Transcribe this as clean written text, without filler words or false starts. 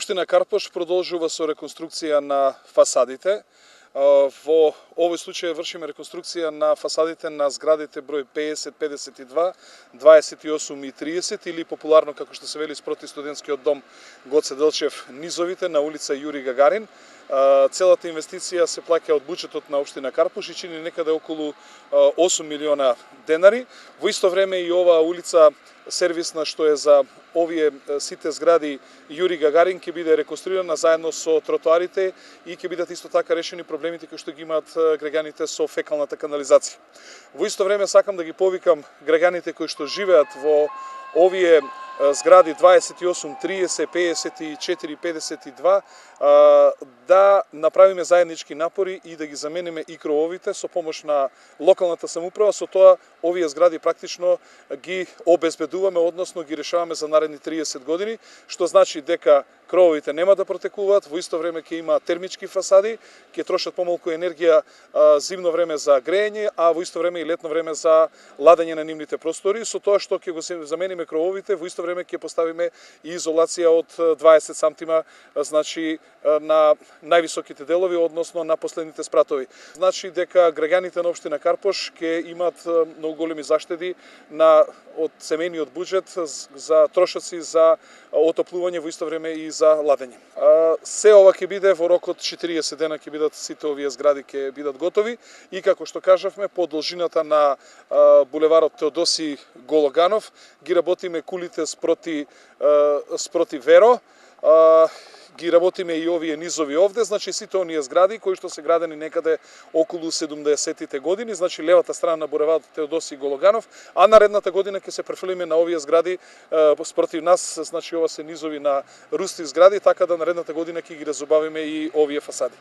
Општина Карпош продолжува со реконструкција на фасадите. Во овој случај вршиме реконструкција на фасадите на зградите број 50, 52, 28 и 30 или популарно како што се вели спроти студентскиот дом Гоце Делчев низовите на улица Јури Гагарин. Целата инвестиција се плаќа од буџетот на општина Карпош и чини некаде околу 8 милиона денари. Во исто време и оваа улица сервисна што е за овие сите згради Јури Гагарин ќе биде реконструирана заедно со тротоарите и ќе бидат исто така решени проблемите кои што ги имаат граѓаните со фекалната канализација. Во исто време сакам да ги повикам граѓаните кои што живеат во овие згради 28, 30, 54, 52 да направиме заеднички напори и да ги замениме и крововите со помош на локалната самоуправа. Со тоа овие згради практично ги обезбедуваме, односно ги решаваме за наредни 30 години, што значи дека крововите нема да протекуваат, во исто време ќе има термички фасади, ќе трошат помалку енергија зимно време за грејење, а во исто време и летно време за ладење на нивните простори. Со тоа што ќе го замениме крововите, во исто време ќе поставиме и изолација од 20 сантима, значи на највисоките делови, односно на последните спратови. Значи дека граѓаните на општина Карпош ќе имаат многу големи заштеди од семејниот буџет за трошоци за отоплување, во исто време и за ладење. Се ова ќе биде во рок од 40 дена, ќе бидат сите овие згради ќе бидат готови и како што кажавме по должината на булеварот Теодоси Гологанов ги работиме кулите спроти Веро, ги работиме и овие низови овде, значи сите оние згради кои што се градени некаде околу 70-тите години, значи левата страна на булеварот Теодоси Гологанов, а наредната година ќе се префрлиме на овие згради спротив нас, значи ова се низови на русти згради, така да наредната година ќе ги разубавиме и овие фасади.